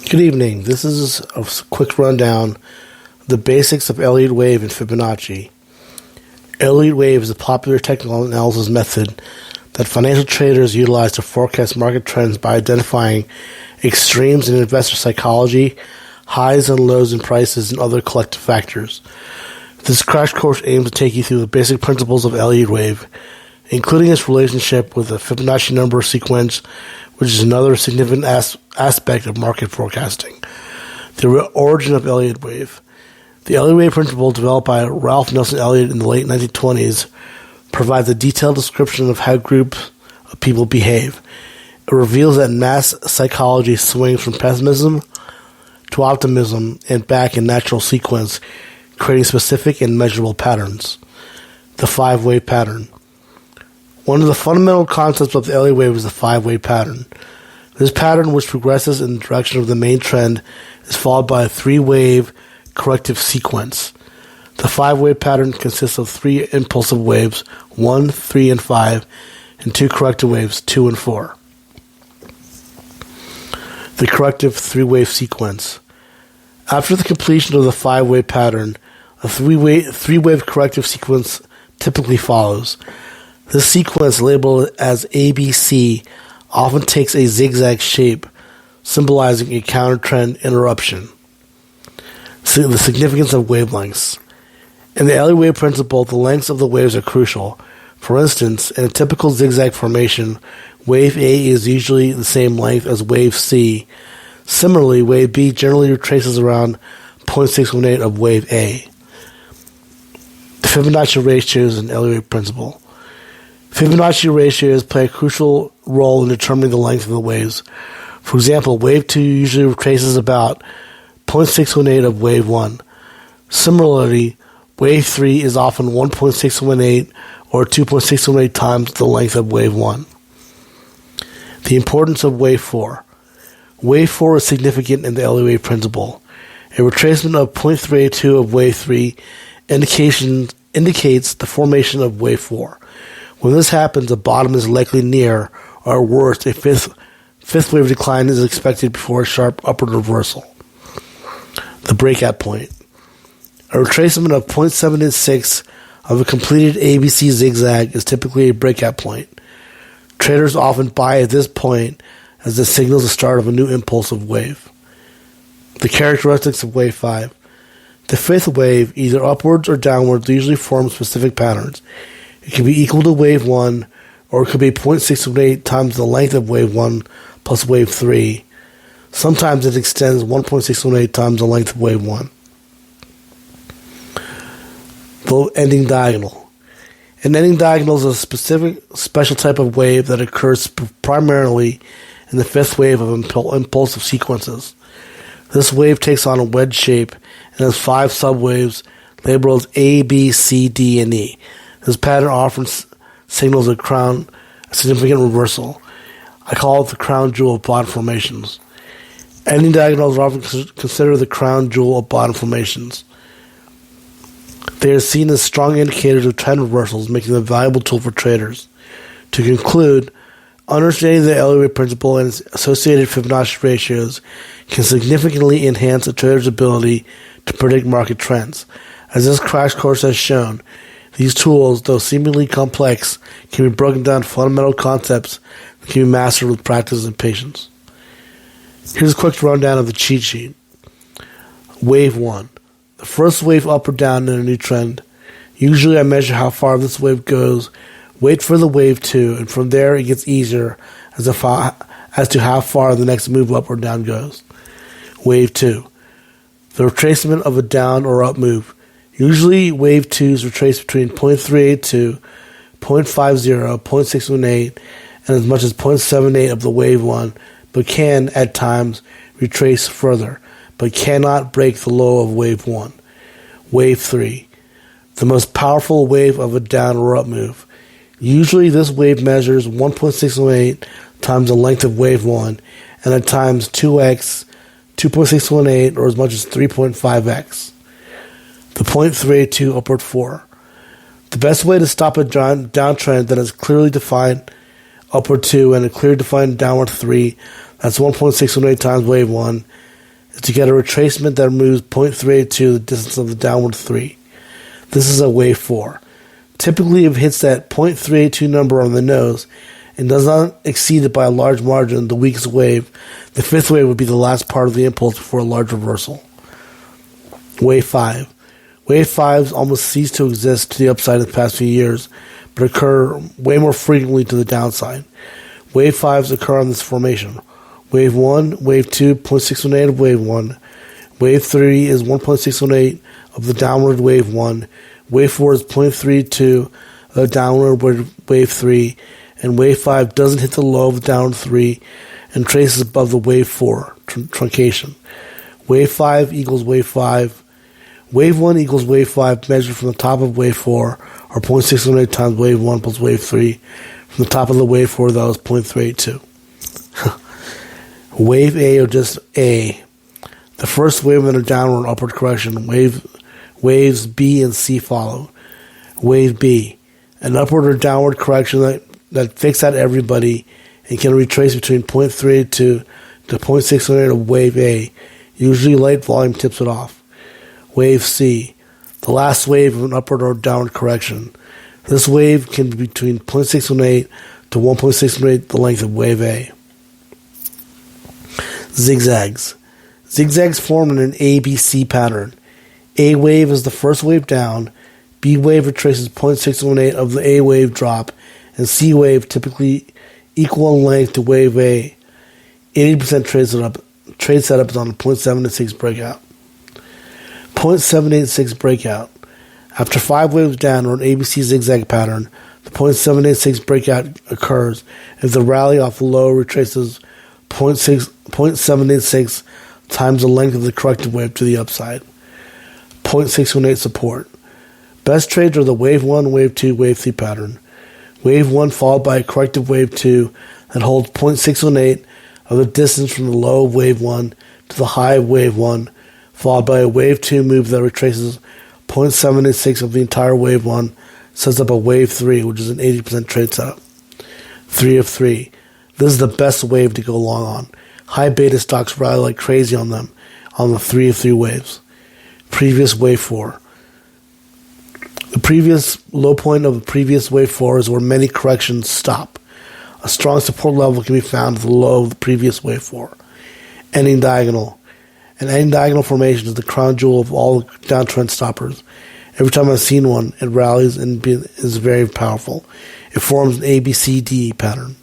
Good evening. This is a quick rundown of the basics of Elliott Wave and Fibonacci. Elliott Wave is a popular technical analysis method that financial traders utilize to forecast market trends by identifying extremes in investor psychology, highs and lows in prices, and other collective factors. This crash course aims to take you through the basic principles of Elliott Wave, including its relationship with the Fibonacci number sequence, which is another significant aspect of market forecasting. The origin of Elliott Wave. The Elliott Wave principle, developed by Ralph Nelson Elliott in the late 1920s, provides a detailed description of how groups of people behave. It reveals that mass psychology swings from pessimism to optimism and back in natural sequence, creating specific and measurable patterns. The five-wave pattern. One of the fundamental concepts of the Elliott Wave is the five-wave pattern. This pattern, which progresses in the direction of the main trend, is followed by a three-wave corrective sequence. The five-wave pattern consists of three impulsive waves, 1, 3, and 5, and two corrective waves, 2 and 4. The corrective three-wave sequence. After the completion of the five-wave pattern, a three-wave corrective sequence typically follows. This sequence, labeled as ABC, often takes a zigzag shape, symbolizing a counter-trend interruption. The significance of wavelengths. In the Elliott Wave principle, the lengths of the waves are crucial. For instance, in a typical zigzag formation, wave A is usually the same length as wave C. Similarly, wave B generally retraces around 0.618 of wave A. The Fibonacci ratios in Elliott Wave principle. Fibonacci ratios play a crucial role in determining the length of the waves. For example, wave 2 usually retraces about 0.618 of wave 1. Similarly, wave 3 is often 1.618 or 2.618 times the length of wave 1. The importance of wave 4. Wave 4 is significant in the Elliott Wave principle. A retracement of 0.382 of wave 3 indicates the formation of wave 4. When this happens, a bottom is likely near, or at worst, a fifth wave decline is expected before a sharp upward reversal. The breakout point. A retracement of 0.786 of a completed ABC zigzag is typically a breakout point. Traders often buy at this point as it signals the start of a new impulsive wave. The characteristics of wave 5. The fifth wave, either upwards or downwards, usually forms specific patterns. It can be equal to wave 1, or it could be 0.618 times the length of wave 1 plus wave 3. Sometimes it extends 1.618 times the length of wave 1. The ending diagonal. An ending diagonal is a special type of wave that occurs primarily in the fifth wave of impulsive sequences. This wave takes on a wedge shape and has 5 subwaves labeled as A, B, C, D, and E. This pattern often signals a significant reversal. I call it the crown jewel of bottom formations. Ending diagonals are often considered the crown jewel of bottom formations. They are seen as strong indicators of trend reversals, making them a valuable tool for traders. To conclude, understanding the Elliott Wave principle and its associated Fibonacci ratios can significantly enhance a trader's ability to predict market trends. As this crash course has shown, these tools, though seemingly complex, can be broken down to fundamental concepts that can be mastered with practice and patience. Here's a quick rundown of the cheat sheet. Wave 1. The first wave up or down in a new trend. Usually I measure how far this wave goes, wait for the wave 2, and from there it gets easier as to how far the next move up or down goes. Wave 2. The retracement of a down or up move. Usually, wave 2s retrace between 0.382, 0.50, 0.618, and as much as 0.78 of the wave 1, but can, at times, retrace further, but cannot break the low of wave 1. Wave 3. The most powerful wave of a down or up move. Usually, this wave measures 1.618 times the length of wave 1, and at times 2x, 2.618, or as much as 3.5x. The 0.382 upward 4. The best way to stop a downtrend that is clearly defined upward 2 and a clearly defined downward 3, that's 1.618 times wave 1, is to get a retracement that moves 0.382 the distance of the downward 3. This is a wave 4. Typically, if it hits that 0.382 number on the nose and does not exceed it by a large margin, the weakest wave, the fifth wave would be the last part of the impulse before a large reversal. Wave 5. Wave 5s almost ceased to exist to the upside in the past few years, but occur way more frequently to the downside. Wave 5s occur on this formation. Wave 1, Wave 2, 0.618 of Wave 1. Wave 3 is 1.618 of the downward Wave 1. Wave 4 is 0.32 of downward Wave 3. And Wave 5 doesn't hit the low of the downward 3 and traces above the Wave 4 truncation. Wave 5 equals Wave 5. Wave 1 equals Wave 5 measured from the top of Wave 4, or 0.618 times Wave 1 plus Wave 3. From the top of the Wave 4, that was 0.382. Wave A, or just A. The first wave in a downward or upward correction. Waves B and C follow. Wave B. An upward or downward correction that takes out everybody and can retrace between 0.382 to 0.618 of Wave A. Usually light volume tips it off. Wave C. The last wave of an upward or downward correction. This wave can be between 0.618 to 1.618 the length of Wave A. Zigzags. Zigzags form in an ABC pattern. A wave is the first wave down, B wave retraces 0.618 of the A wave drop, and C wave typically equal in length to Wave A. 80% trade setup is on a 0.786 breakout. 0.786 breakout. After 5 waves down or an ABC zigzag pattern, the 0.786 breakout occurs if the rally off the low retraces 0.786 times the length of the corrective wave to the upside. 0.618 support. Best trades are the Wave 1, Wave 2, Wave 3 pattern. Wave 1 followed by a corrective Wave 2 that holds 0.618 of the distance from the low of Wave 1 to the high of Wave 1, followed by a Wave 2 move that retraces 0.786 of the entire Wave 1, sets up a Wave 3, which is an 80% trade setup. 3 of 3. This is the best wave to go long on. High beta stocks rally like crazy on them, on the 3 of 3 waves. Previous Wave 4. The previous low point of the previous Wave 4 is where many corrections stop. A strong support level can be found at the low of the previous Wave 4. Ending diagonal. An ending diagonal formation is the crown jewel of all downtrend stoppers. Every time I've seen one, it rallies and is very powerful. It forms an ABCD pattern.